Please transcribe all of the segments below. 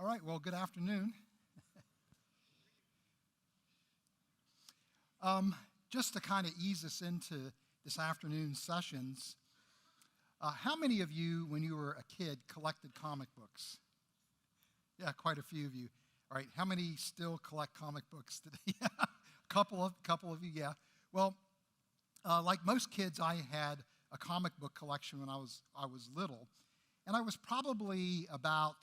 All right, well, good afternoon. Just to kind of ease us into this afternoon's sessions, how many of you, when you were a kid, collected comic books? Yeah, quite a few of you. All right, how many still collect comic books today? A couple of you, yeah. Well, like most kids, I had a comic book collection when I was little, and I was probably about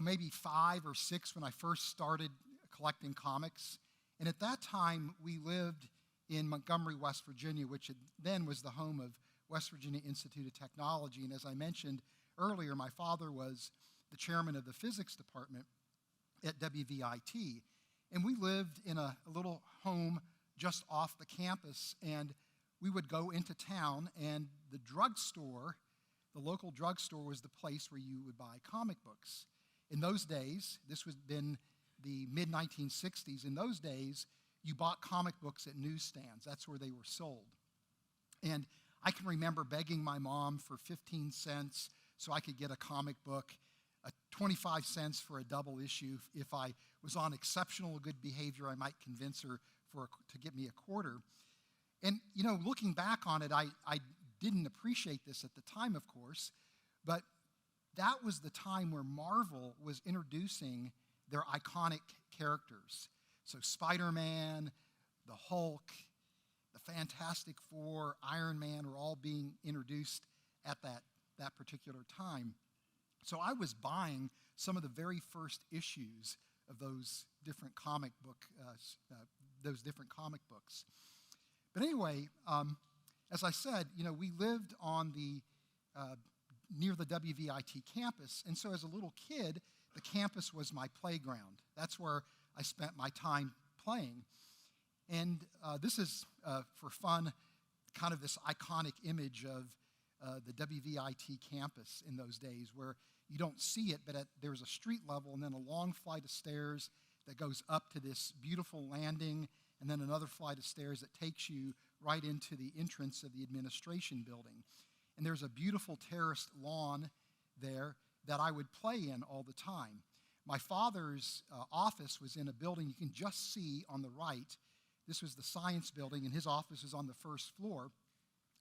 maybe 5 or 6 when I first started collecting comics. And at that time, we lived in Montgomery, West Virginia, which then was the home of West Virginia Institute of Technology. And as I mentioned earlier, my father was the chairman of the physics department at WVIT. And we lived in a little home just off the campus, and we would go into town, and the drugstore, the local drugstore, was the place where you would buy comic books. In those days, this was been the mid-1960s, in those days, you bought comic books at newsstands. That's where they were sold. And I can remember begging my mom for 15 cents so I could get a comic book, 25 cents for a double issue. If I was on exceptional good behavior, I might convince her to get me a quarter. And, you know, looking back on it, I didn't appreciate this at the time, of course, but that was the time where Marvel was introducing their iconic characters. So Spider-Man, the Hulk, the Fantastic Four, Iron Man were all being introduced at that particular time. So I was buying some of the very first issues of those different comic books. But anyway, as I said, you know, we lived on the near the WVIT campus, and so as a little kid, the campus was my playground. That's where I spent my time playing. And this is, for fun, kind of this iconic image of the WVIT campus in those days, where you don't see it, but there's a street level and then a long flight of stairs that goes up to this beautiful landing, and then another flight of stairs that takes you right into the entrance of the administration building. And there's a beautiful terraced lawn there that I would play in all the time. My father's office was in a building you can just see on the right. This was the science building, and his office was on the first floor.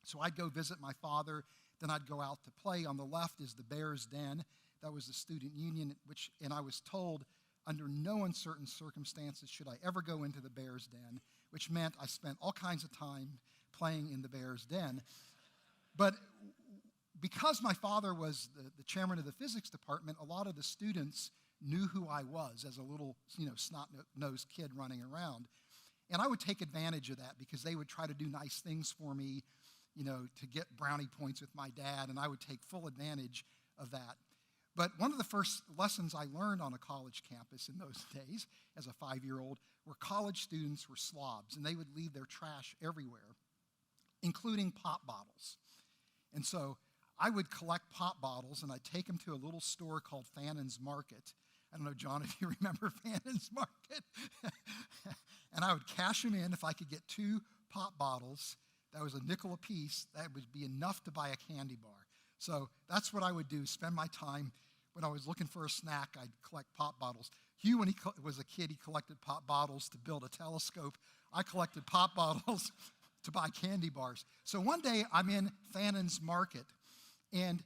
So I'd go visit my father, then I'd go out to play. On the left is the Bears Den. That was the student union, and I was told under no uncertain circumstances should I ever go into the Bears Den, which meant I spent all kinds of time playing in the Bears Den. But because my father was the chairman of the physics department, a lot of the students knew who I was as a little, snot-nosed kid running around. And I would take advantage of that because they would try to do nice things for me, to get brownie points with my dad, and I would take full advantage of that. But one of the first lessons I learned on a college campus in those days as a 5-year-old were college students were slobs, and they would leave their trash everywhere, including pop bottles. And so I would collect pop bottles, and I'd take them to a little store called Fannon's Market. I don't know, John, if you remember Fannon's Market. And I would cash them in. If I could get 2 pop bottles, that was a nickel a piece, that would be enough to buy a candy bar. So that's what I would do, spend my time. When I was looking for a snack, I'd collect pop bottles. Hugh, when he was a kid, he collected pop bottles to build a telescope. I collected pop bottles to buy candy bars. So one day I'm in Fannon's Market, and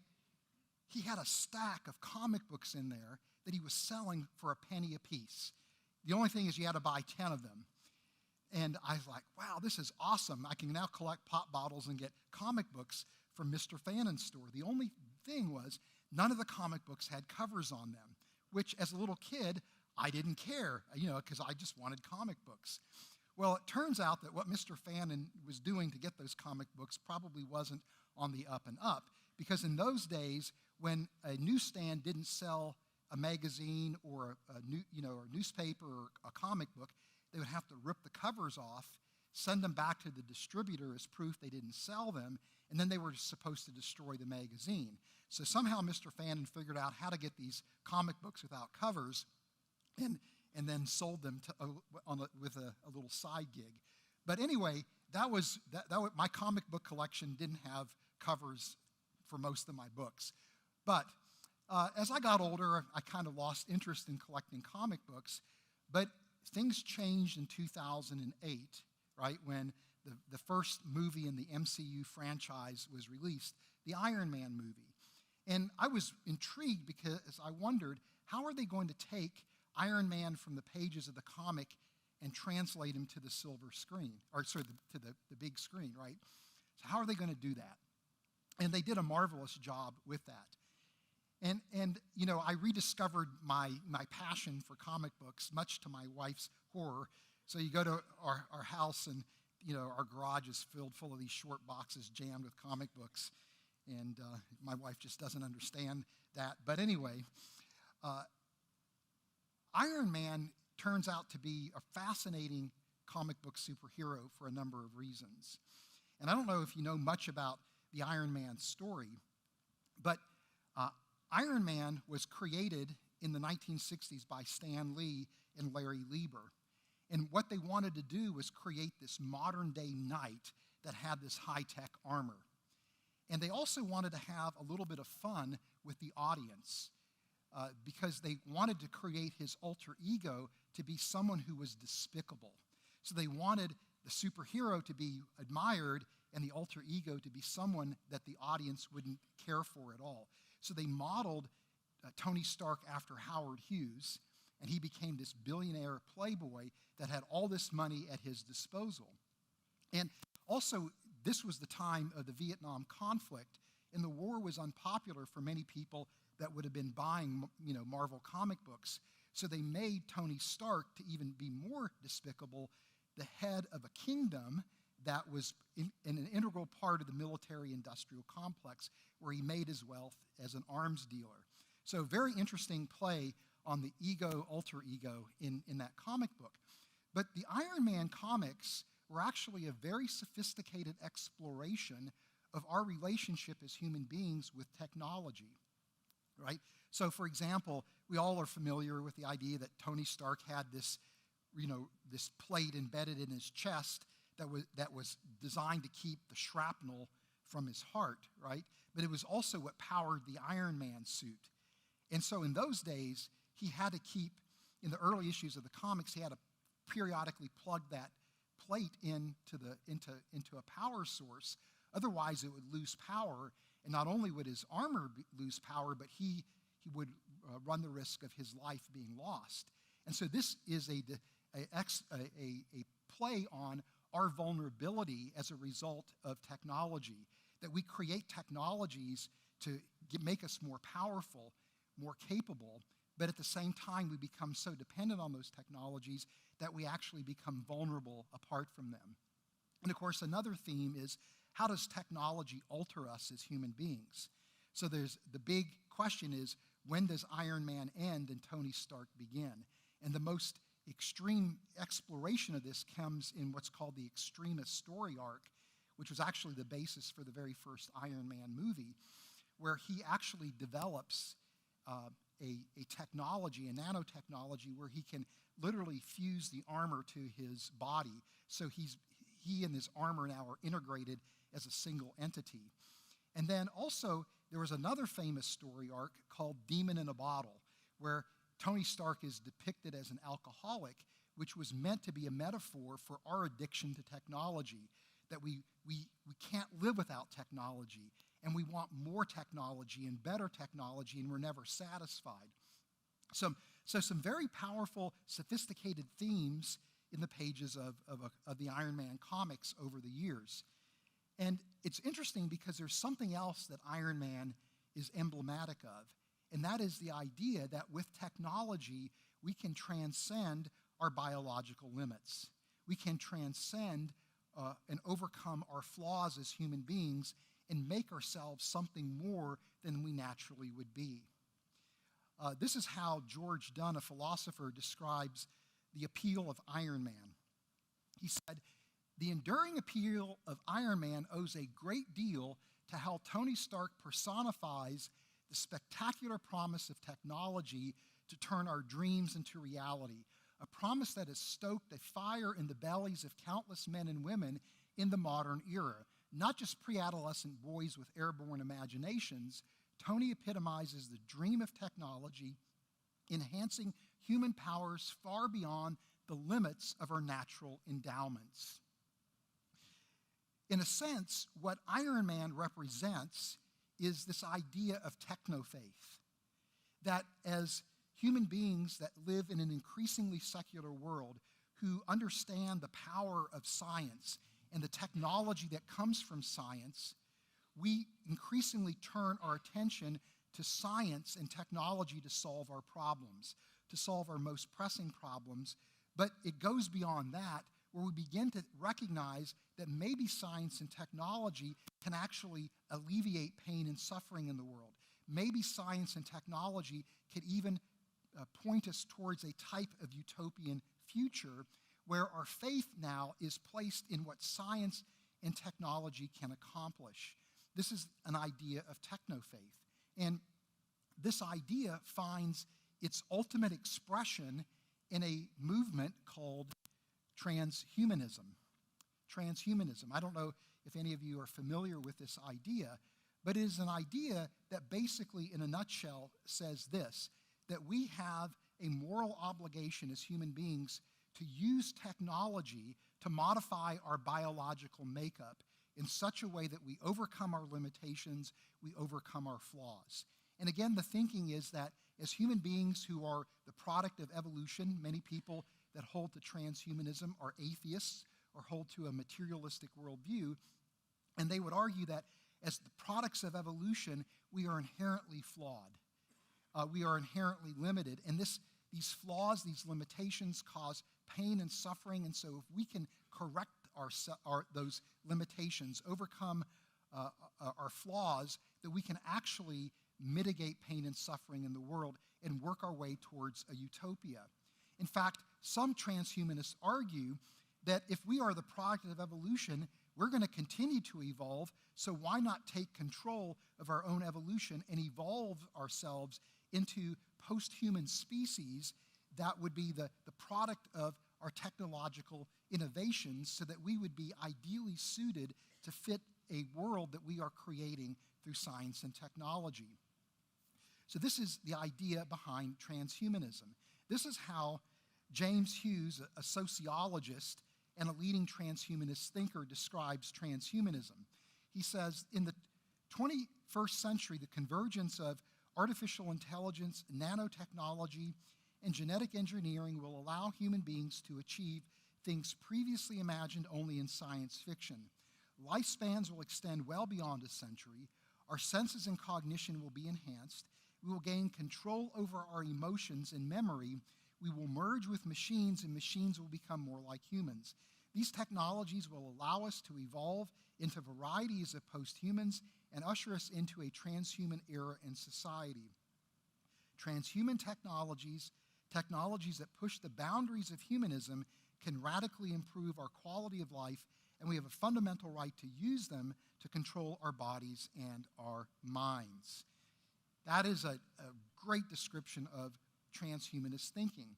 he had a stack of comic books in there that he was selling for a penny a piece. The only thing is you had to buy 10 of them. And I was like, wow, this is awesome. I can now collect pop bottles and get comic books from Mr. Fannon's store. The only thing was none of the comic books had covers on them, which as a little kid, I didn't care, because I just wanted comic books. Well, it turns out that what Mr. Fannon was doing to get those comic books probably wasn't on the up and up, because in those days, when a newsstand didn't sell a magazine or a newspaper or a comic book, they would have to rip the covers off, send them back to the distributor as proof they didn't sell them, and then they were supposed to destroy the magazine. So somehow Mr. Fannon figured out how to get these comic books without covers, and then sold them with a little side gig. But anyway, my comic book collection didn't have covers for most of my books. But As I got older, I kind of lost interest in collecting comic books, but things changed in 2008, right, when the first movie in the MCU franchise was released, the Iron Man movie. And I was intrigued because I wondered, how are they going to take Iron Man from the pages of the comic and translate him to the silver screen, or sorry, to the big screen, right? So how are they going to do that? And they did a marvelous job with that. And you know, I rediscovered my passion for comic books, much to my wife's horror. So you go to our house, and you know, our garage is filled full of these short boxes jammed with comic books. And my wife just doesn't understand that. But anyway, Iron Man turns out to be a fascinating comic book superhero for a number of reasons. And I don't know if you know much about the Iron Man story, but Iron Man was created in the 1960s by Stan Lee and Larry Lieber. And what they wanted to do was create this modern-day knight that had this high-tech armor. And they also wanted to have a little bit of fun with the audience because they wanted to create his alter ego to be someone who was despicable. So they wanted the superhero to be admired and the alter ego to be someone that the audience wouldn't care for at all. So they modeled Tony Stark after Howard Hughes, and he became this billionaire playboy that had all this money at his disposal. And also, this was the time of the Vietnam conflict, and the war was unpopular for many people that would have been buying, you know, Marvel comic books. So they made Tony Stark to even be more despicable, the head of a kingdom that was in an integral part of the military-industrial complex where he made his wealth as an arms dealer. So very interesting play on the ego, alter ego in that comic book. But the Iron Man comics were actually a very sophisticated exploration of our relationship as human beings with technology, right? So, for example, we all are familiar with the idea that Tony Stark had this, you know, this plate embedded in his chest that was designed to keep the shrapnel from his heart, right? But it was also what powered the Iron Man suit. And so in those days, he had to keep, in the early issues of the comics, he had to periodically plug that plate into a power source. Otherwise, it would lose power, and not only would his armor lose power, but he would run the risk of his life being lost. And so this is a play on our vulnerability as a result of technology, that we create technologies to make us more powerful, more capable, but at the same time we become so dependent on those technologies that we actually become vulnerable apart from them. And of course, another theme is, how does technology alter us as human beings? So there's the big question is, when does Iron Man end and Tony Stark begin? And the most extreme exploration of this comes in what's called the extremist story arc, which was actually the basis for the very first Iron Man movie, where he actually develops a technology, a nanotechnology, where he can literally fuse the armor to his body. So he and his armor now are integrated as a single entity. And then also, there was another famous story arc called Demon in a Bottle, where Tony Stark is depicted as an alcoholic, which was meant to be a metaphor for our addiction to technology, that we can't live without technology, and we want more technology and better technology, and we're never satisfied. So some very powerful, sophisticated themes in the pages of the Iron Man comics over the years. And it's interesting because there's something else that Iron Man is emblematic of, and that is the idea that with technology, we can transcend our biological limits. We can transcend and overcome our flaws as human beings and make ourselves something more than we naturally would be. This is how George Dunn, a philosopher, describes the appeal of Iron Man. He said, "The enduring appeal of Iron Man owes a great deal to how Tony Stark personifies the spectacular promise of technology to turn our dreams into reality, a promise that has stoked a fire in the bellies of countless men and women in the modern era, not just pre-adolescent boys with airborne imaginations, Tony epitomizes the dream of technology, enhancing human powers far beyond the limits of our natural endowments. In a sense, what Iron Man represents is this idea of techno-faith, that as human beings that live in an increasingly secular world who understand the power of science and the technology that comes from science, we increasingly turn our attention to science and technology to solve our problems, to solve our most pressing problems. But it goes beyond that, where we begin to recognize that maybe science and technology can actually alleviate pain and suffering in the world. Maybe science and technology could even point us towards a type of utopian future where our faith now is placed in what science and technology can accomplish. This is an idea of techno-faith. And this idea finds its ultimate expression in a movement called transhumanism. Transhumanism. I don't know if any of you are familiar with this idea, but it is an idea that basically, in a nutshell, says this, that we have a moral obligation as human beings to use technology to modify our biological makeup in such a way that we overcome our limitations, we overcome our flaws. And again, the thinking is that as human beings who are the product of evolution, many people that hold to transhumanism are atheists or hold to a materialistic worldview, and they would argue that as the products of evolution, we are inherently flawed. We are inherently limited, and these flaws, these limitations cause pain and suffering, and so if we can correct those limitations, overcome our flaws, that we can actually mitigate pain and suffering in the world and work our way towards a utopia. In fact, some transhumanists argue that if we are the product of evolution, we're going to continue to evolve, so why not take control of our own evolution and evolve ourselves into post-human species that would be the product of our technological innovations, so that we would be ideally suited to fit a world that we are creating through science and technology. So this is the idea behind transhumanism. This is how James Hughes, a sociologist and a leading transhumanist thinker, describes transhumanism. He says, in the 21st century, the convergence of artificial intelligence, nanotechnology, and genetic engineering will allow human beings to achieve things previously imagined only in science fiction. Lifespans will extend well beyond a century. Our senses and cognition will be enhanced. We will gain control over our emotions and memory. We will merge with machines, and machines will become more like humans. These technologies will allow us to evolve into varieties of post-humans and usher us into a transhuman era in society. Transhuman technologies, technologies that push the boundaries of humanism, can radically improve our quality of life, and we have a fundamental right to use them to control our bodies and our minds. That is a great description of transhumanist thinking.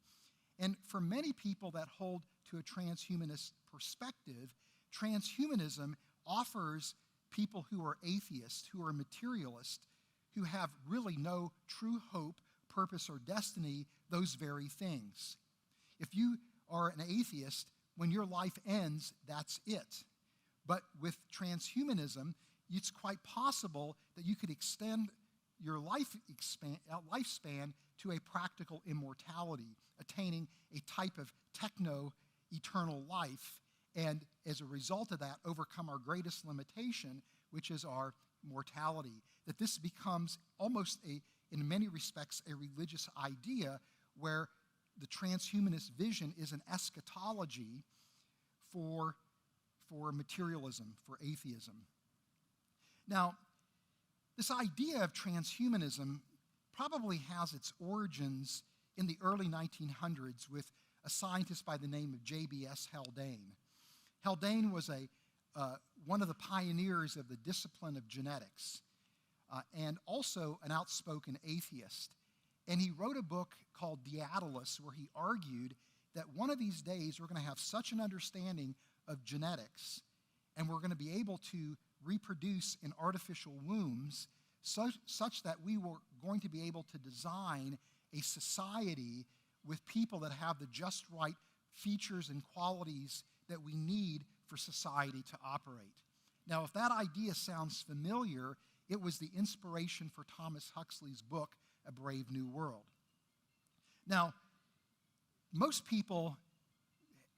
And for many people that hold to a transhumanist perspective, transhumanism offers people who are atheists, who are materialists, who have really no true hope, purpose, or destiny, those very things. If you are an atheist, when your life ends, that's it. But with transhumanism, it's quite possible that you could extend your lifespan to a practical immortality, attaining a type of techno-eternal life, and as a result of that, overcome our greatest limitation, which is our mortality. That this becomes almost, in many respects, a religious idea where the transhumanist vision is an eschatology for materialism, for atheism. Now, this idea of transhumanism probably has its origins in the early 1900s with a scientist by the name of J.B.S. Haldane. Haldane was one of the pioneers of the discipline of genetics and also an outspoken atheist. And he wrote a book called Daedalus, where he argued that one of these days we're going to have such an understanding of genetics, and we're going to be able to reproduce in artificial wombs, such that we were going to be able to design a society with people that have the just right features and qualities that we need for society to operate. Now, if that idea sounds familiar, it was the inspiration for Thomas Huxley's book, A Brave New World. Now, most people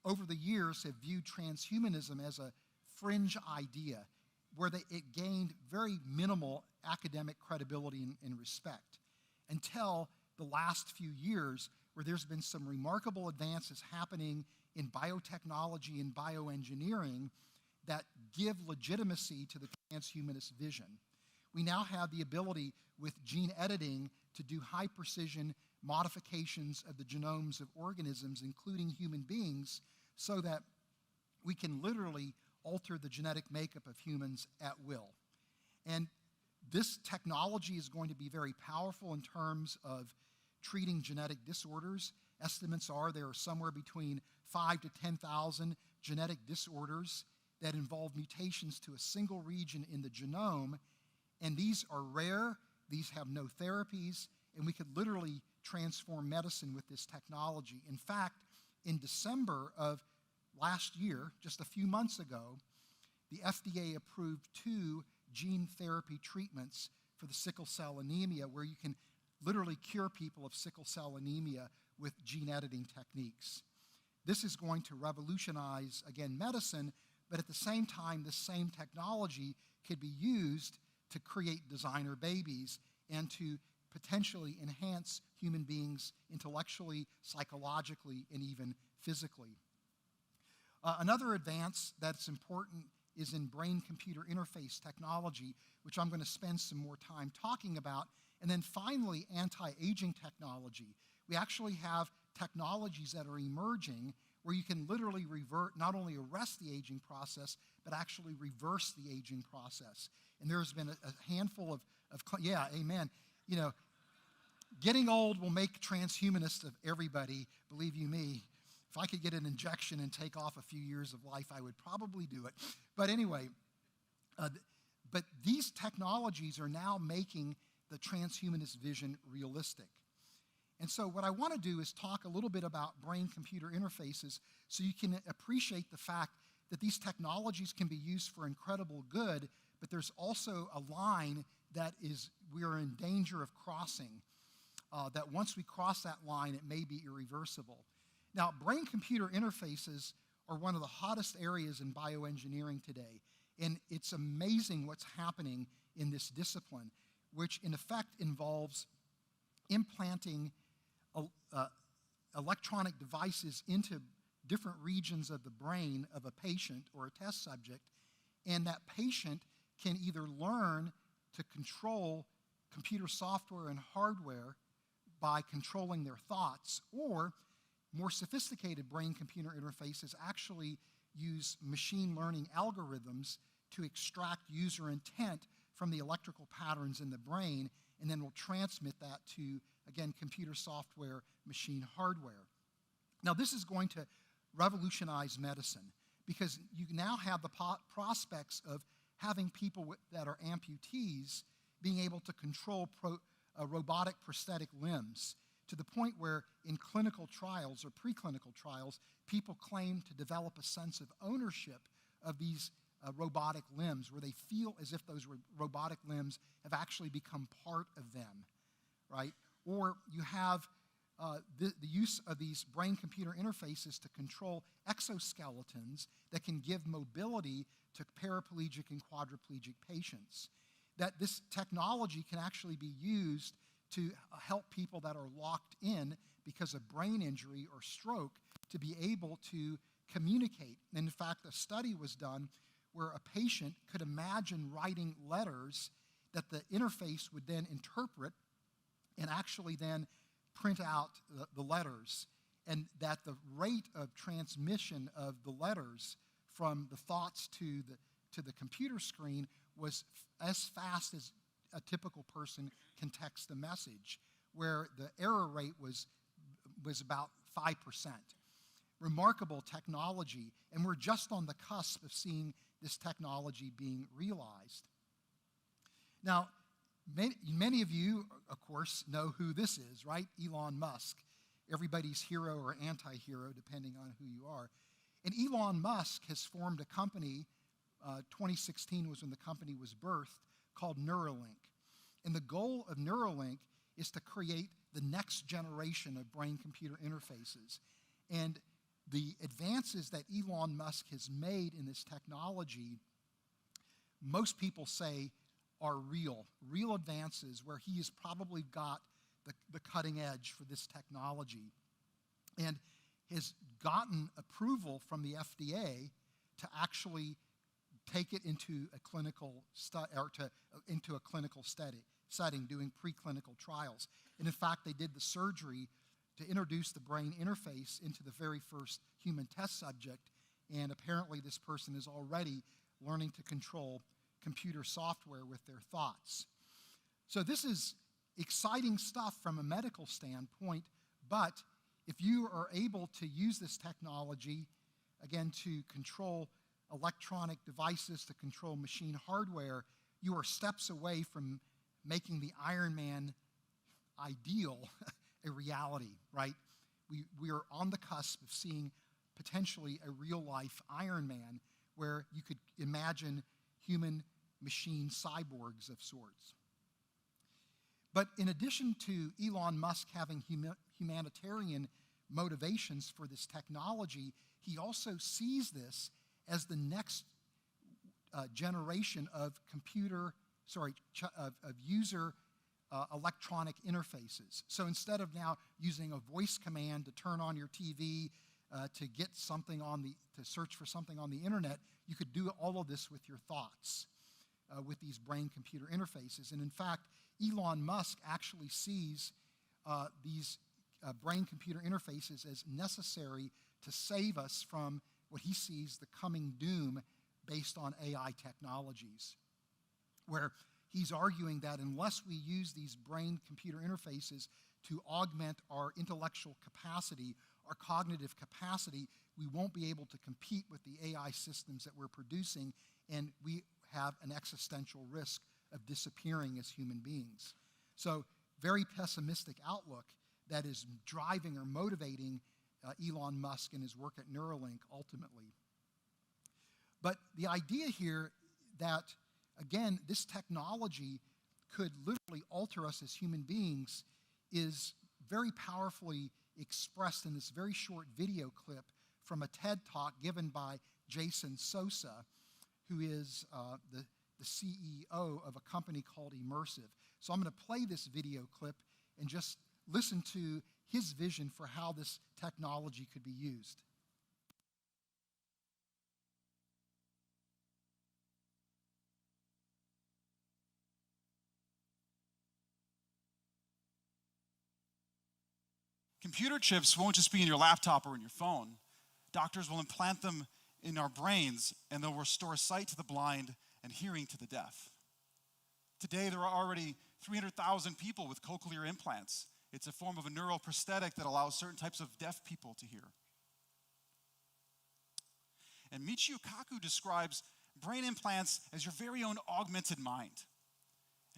over the years have viewed transhumanism as a fringe idea where it gained very minimal academic credibility and respect until the last few years, where there's been some remarkable advances happening in biotechnology and bioengineering that give legitimacy to the transhumanist vision. We now have the ability with gene editing to do high precision modifications of the genomes of organisms, including human beings, so that we can literally alter the genetic makeup of humans at will. And this technology is going to be very powerful in terms of treating genetic disorders. Estimates are there are somewhere between 5,000 to 10,000 genetic disorders that involve mutations to a single region in the genome, and these are rare, these have no therapies, and we could literally transform medicine with this technology. In fact, in December of last year, just a few months ago, the FDA approved 2 gene therapy treatments for the sickle cell anemia, where you can literally cure people of sickle cell anemia with gene editing techniques. This is going to revolutionize, again, medicine, but at the same time, this same technology could be used to create designer babies and to potentially enhance human beings intellectually, psychologically, and even physically. Another advance that's important is in brain-computer interface technology, which I'm going to spend some more time talking about. And then finally, anti-aging technology. We actually have technologies that are emerging where you can literally not only arrest the aging process, but actually reverse the aging process. And there's been a handful of yeah, amen. You know, getting old will make transhumanists of everybody, believe you me. If I could get an injection and take off a few years of life, I would probably do it. But anyway, but these technologies are now making the transhumanist vision realistic. And so what I want to do is talk a little bit about brain-computer interfaces so you can appreciate the fact that these technologies can be used for incredible good, but there's also a line that we are in danger of crossing, that once we cross that line, it may be irreversible. Now, brain-computer interfaces are one of the hottest areas in bioengineering today, and it's amazing what's happening in this discipline, which in effect involves implanting electronic devices into different regions of the brain of a patient or a test subject, and that patient can either learn to control computer software and hardware by controlling their thoughts, or more sophisticated brain-computer interfaces actually use machine learning algorithms to extract user intent from the electrical patterns in the brain, and then will transmit that to, again, computer software, machine hardware. Now, this is going to revolutionize medicine because you now have the prospects of having people that are amputees being able to control robotic prosthetic limbs, to the point where in clinical trials or preclinical trials, people claim to develop a sense of ownership of these robotic limbs, where they feel as if those robotic limbs have actually become part of them, right? Or you have the use of these brain-computer interfaces to control exoskeletons that can give mobility to paraplegic and quadriplegic patients. That this technology can actually be used to help people that are locked in because of brain injury or stroke to be able to communicate. And in fact, a study was done where a patient could imagine writing letters that the interface would then interpret and actually then print out the letters, and that the rate of transmission of the letters from the thoughts to the computer screen was as fast as a typical person can text a message, where the error rate was about 5%. Remarkable technology, and we're just on the cusp of seeing this technology being realized. Now, Many of you, of course, know who this is, right? Elon Musk, everybody's hero or anti-hero, depending on who you are. And Elon Musk has formed a company, 2016 was when the company was birthed, called Neuralink. And the goal of Neuralink is to create the next generation of brain-computer interfaces. And the advances that Elon Musk has made in this technology, most people say are real advances where he has probably got the cutting edge for this technology, and has gotten approval from the FDA to actually take it into a clinical setting, doing preclinical trials. And in fact, they did the surgery to introduce the brain interface into the very first human test subject, and apparently this person is already learning to control computer software with their thoughts. So this is exciting stuff from a medical standpoint, but if you are able to use this technology, again, to control electronic devices, to control machine hardware, you are steps away from making the Iron Man ideal a reality, right? We are on the cusp of seeing potentially a real-life Iron Man where you could imagine human-machine cyborgs of sorts. But in addition to Elon Musk having humanitarian motivations for this technology, he also sees this as the next generation of user electronic interfaces. So instead of now using a voice command to turn on your TV, to get something to search for something on the internet, you could do all of this with your thoughts, with these brain-computer interfaces. And in fact, Elon Musk actually sees these brain-computer interfaces as necessary to save us from what he sees the coming doom based on AI technologies, where he's arguing that unless we use these brain-computer interfaces to augment our intellectual capacity, our cognitive capacity, we won't be able to compete with the AI systems that we're producing, and we have an existential risk of disappearing as human beings. So, very pessimistic outlook that is driving or motivating Elon Musk and his work at Neuralink ultimately. But the idea here that, again, this technology could literally alter us as human beings is very powerfully expressed in this very short video clip from a TED Talk given by Jason Sosa, who is the CEO of a company called Immersive. So I'm going to play this video clip and just listen to his vision for how this technology could be used. Computer chips won't just be in your laptop or in your phone. Doctors will implant them in our brains, and they'll restore sight to the blind and hearing to the deaf. Today, there are already 300,000 people with cochlear implants. It's a form of a neural prosthetic that allows certain types of deaf people to hear. And Michio Kaku describes brain implants as your very own augmented mind.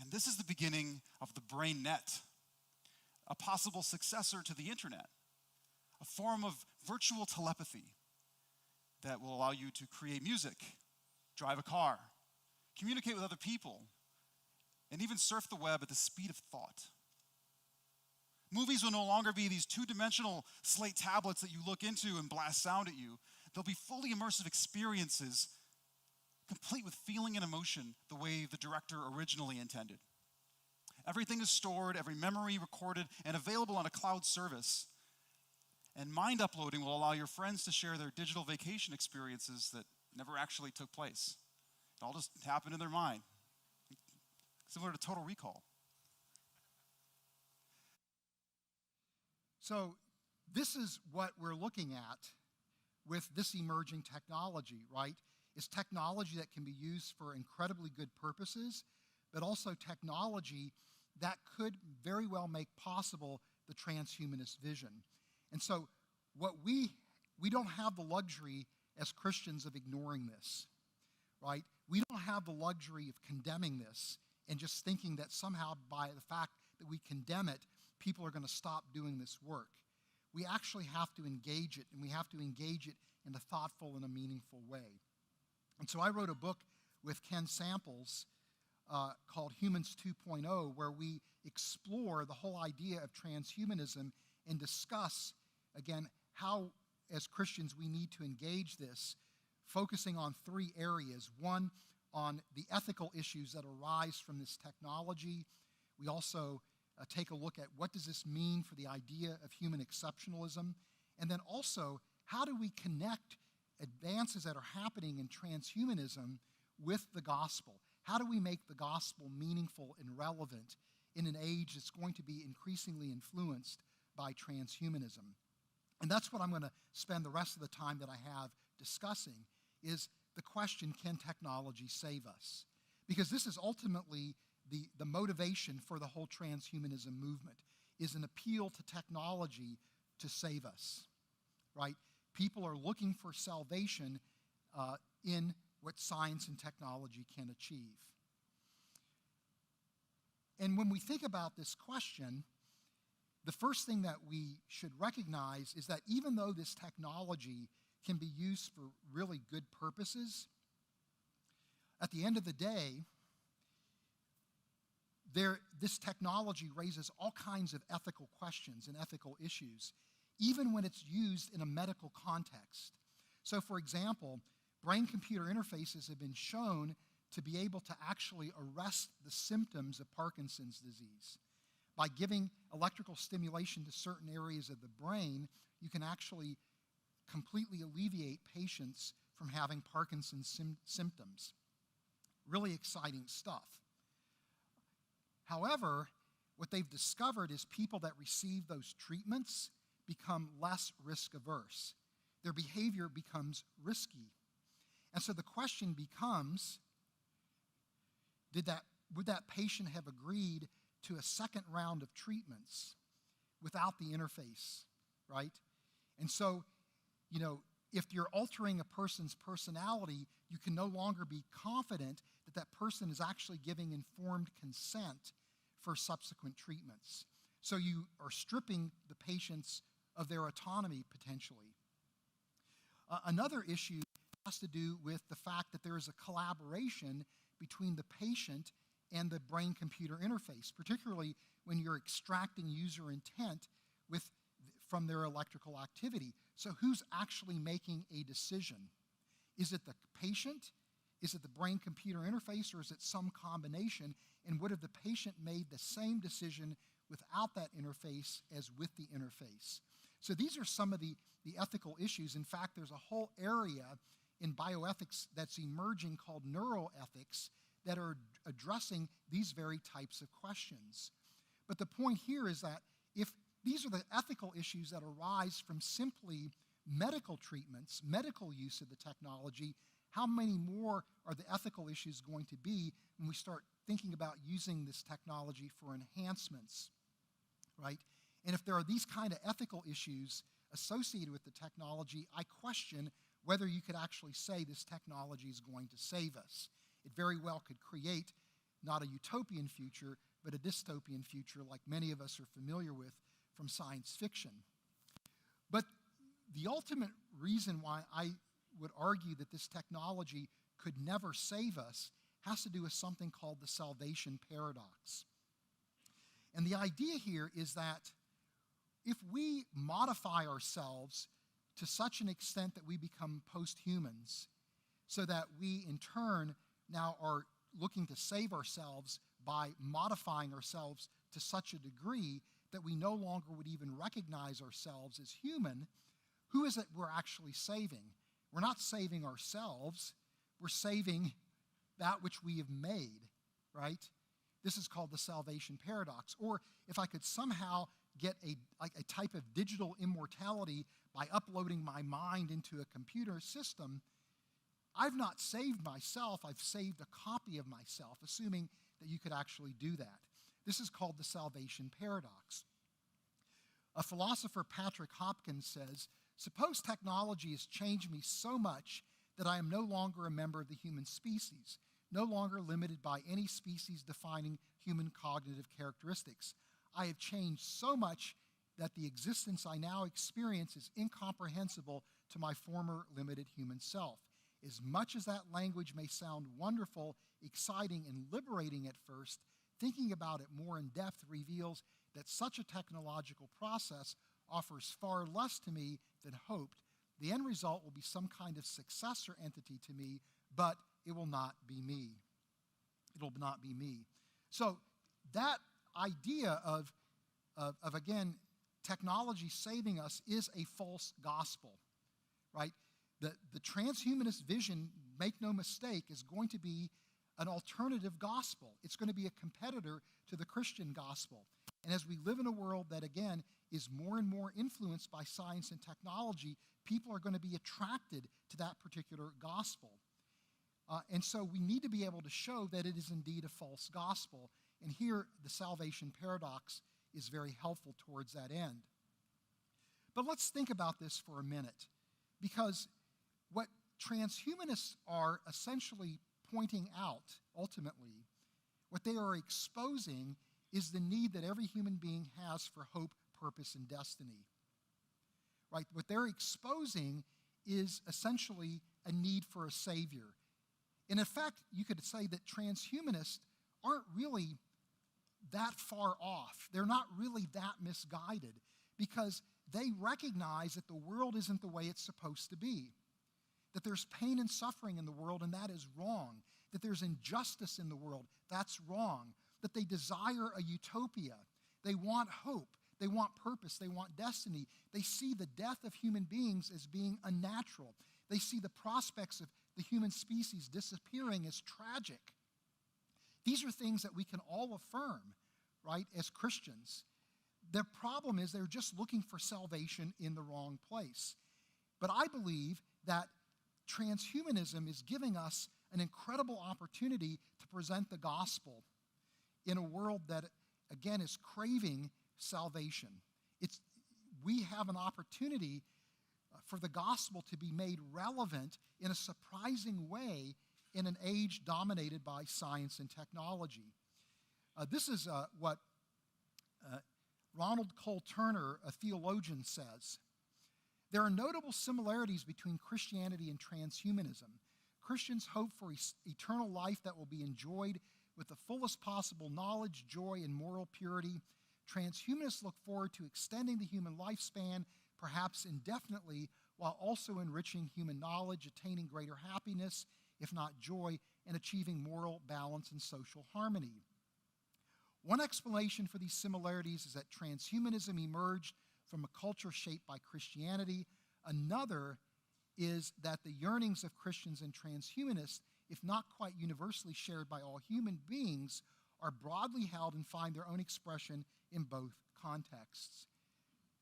And this is the beginning of the brain net, a possible successor to the internet, a form of virtual telepathy that will allow you to create music, drive a car, communicate with other people, and even surf the web at the speed of thought. Movies will no longer be these two-dimensional slate tablets that you look into and blast sound at you. They'll be fully immersive experiences, complete with feeling and emotion the way the director originally intended. Everything is stored, every memory recorded, and available on a cloud service. And mind uploading will allow your friends to share their digital vacation experiences that never actually took place. It all just happened in their mind, similar to Total Recall. So this is what we're looking at with this emerging technology, right? It's technology that can be used for incredibly good purposes, but also technology that could very well make possible the transhumanist vision. And so what we don't have the luxury as Christians of ignoring this, right? We don't have the luxury of condemning this and just thinking that somehow by the fact that we condemn it, people are going to stop doing this work. We actually have to engage it, and we have to engage it in a thoughtful and a meaningful way. And so I wrote a book with Ken Samples called Humans 2.0, where we explore the whole idea of transhumanism and discuss, again, how as Christians we need to engage this, focusing on three areas. One, on the ethical issues that arise from this technology. We also take a look at what does this mean for the idea of human exceptionalism, and then also how do we connect advances that are happening in transhumanism with the gospel? How do we make the gospel meaningful and relevant in an age that's going to be increasingly influenced by transhumanism? And that's what I'm going to spend the rest of the time that I have discussing, is the question, can technology save us? Because this is ultimately the motivation for the whole transhumanism movement, is an appeal to technology to save us, right? People are looking for salvation in what science and technology can achieve. And when we think about this question, the first thing that we should recognize is that even though this technology can be used for really good purposes, at the end of the day, this technology raises all kinds of ethical questions and ethical issues, even when it's used in a medical context. So, for example, brain-computer interfaces have been shown to be able to actually arrest the symptoms of Parkinson's disease. By giving electrical stimulation to certain areas of the brain, you can actually completely alleviate patients from having Parkinson's symptoms. Really exciting stuff. However, what they've discovered is people that receive those treatments become less risk-averse. Their behavior becomes risky. And so the question becomes, would that patient have agreed to a second round of treatments without the interface, right? And so, if you're altering a person's personality, you can no longer be confident that that person is actually giving informed consent for subsequent treatments. So you are stripping the patients of their autonomy potentially. Another issue has to do with the fact that there is a collaboration between the patient and the brain-computer interface, particularly when you're extracting user intent from their electrical activity. So who's actually making a decision? Is it the patient? Is it the brain-computer interface, or is it some combination? And would have the patient made the same decision without that interface as with the interface? So these are some of the ethical issues. In fact, there's a whole area in bioethics that's emerging called neuroethics that are addressing these very types of questions. But the point here is that if these are the ethical issues that arise from simply medical treatments, medical use of the technology, how many more are the ethical issues going to be when we start thinking about using this technology for enhancements, right? And if there are these kind of ethical issues associated with the technology, I question whether you could actually say this technology is going to save us. It very well could create not a utopian future, but a dystopian future like many of us are familiar with from science fiction. But the ultimate reason why I would argue that this technology could never save us has to do with something called the salvation paradox. And the idea here is that if we modify ourselves to such an extent that we become post-humans, so that we in turn now are looking to save ourselves by modifying ourselves to such a degree that we no longer would even recognize ourselves as human, who is it we're actually saving? We're not saving ourselves, we're saving that which we have made, right? This is called the salvation paradox. Or if I could somehow get a type of digital immortality by uploading my mind into a computer system, I've not saved myself, I've saved a copy of myself, assuming that you could actually do that. This is called the salvation paradox. A philosopher, Patrick Hopkins, says, suppose technology has changed me so much that I am no longer a member of the human species. no longer limited by any species-defining human cognitive characteristics. I have changed so much that the existence I now experience is incomprehensible to my former limited human self. As much as that language may sound wonderful, exciting, and liberating at first, thinking about it more in depth reveals that such a technological process offers far less to me than hoped. The end result will be some kind of successor entity to me, but it will not be me. It will not be me. So that idea of again, technology saving us is a false gospel, right? The transhumanist vision, make no mistake, is going to be an alternative gospel. It's going to be a competitor to the Christian gospel. And as we live in a world that, again, is more and more influenced by science and technology, people are going to be attracted to that particular gospel. And so we need to be able to show that it is indeed a false gospel. And here, the salvation paradox is very helpful towards that end. But let's think about this for a minute, because what transhumanists are essentially pointing out, ultimately, what they are exposing is the need that every human being has for hope, purpose, and destiny. Right? What they're exposing is essentially a need for a savior. In effect, you could say that transhumanists aren't really that far off. They're not really that misguided, because they recognize that the world isn't the way it's supposed to be, that there's pain and suffering in the world, and that is wrong, that there's injustice in the world, that's wrong, that they desire a utopia, they want hope, they want purpose, they want destiny. They see the death of human beings as being unnatural. They see the prospects of the human species disappearing as tragic. These are things that we can all affirm, right, as Christians. The problem is they're just looking for salvation in the wrong place. But I believe that transhumanism is giving us an incredible opportunity to present the gospel in a world that, again, is craving salvation. We have an opportunity for the gospel to be made relevant in a surprising way in an age dominated by science and technology. This is what Ronald Cole Turner, a theologian, says. There are notable similarities between Christianity and transhumanism. Christians hope for eternal life that will be enjoyed with the fullest possible knowledge, joy, and moral purity. Transhumanists look forward to extending the human lifespan, perhaps indefinitely, while also enriching human knowledge, attaining greater happiness, if not joy, and achieving moral balance and social harmony. One explanation for these similarities is that transhumanism emerged from a culture shaped by Christianity. Another is that the yearnings of Christians and transhumanists, if not quite universally shared by all human beings, are broadly held and find their own expression in both contexts.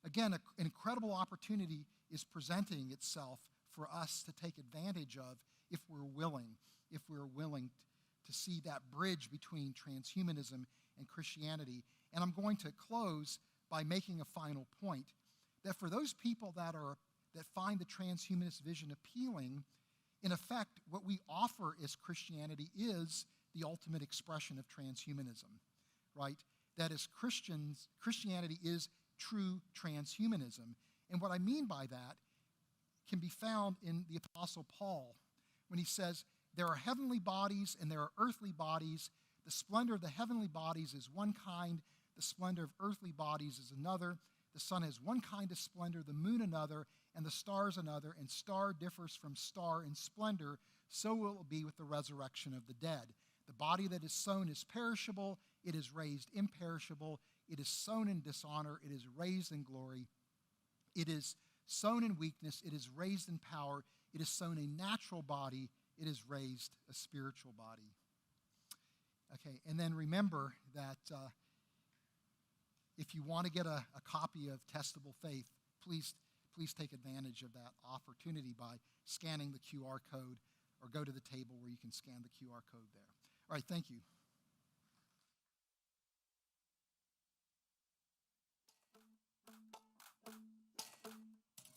Again, an incredible opportunity is presenting itself for us to take advantage of if we're willing to see that bridge between transhumanism and Christianity. And I'm going to close by making a final point, that for those people that find the transhumanist vision appealing, in effect, what we offer as Christianity is the ultimate expression of transhumanism, right? That as Christians, Christianity is true transhumanism. And what I mean by that can be found in the Apostle Paul when he says, there are heavenly bodies and there are earthly bodies. The splendor of the heavenly bodies is one kind, the splendor of earthly bodies is another. The sun has one kind of splendor, the moon another, and the stars another, and star differs from star in splendor. So will it be with the resurrection of the dead. The body that is sown is perishable, it is raised imperishable. It is sown in dishonor, it is raised in glory. It is sown in weakness, it is raised in power. It is sown a natural body, it is raised a spiritual body. Okay, and then remember that if you want to get a copy of Testable Faith, please take advantage of that opportunity by scanning the QR code, or go to the table where you can scan the QR code there. All right, thank you.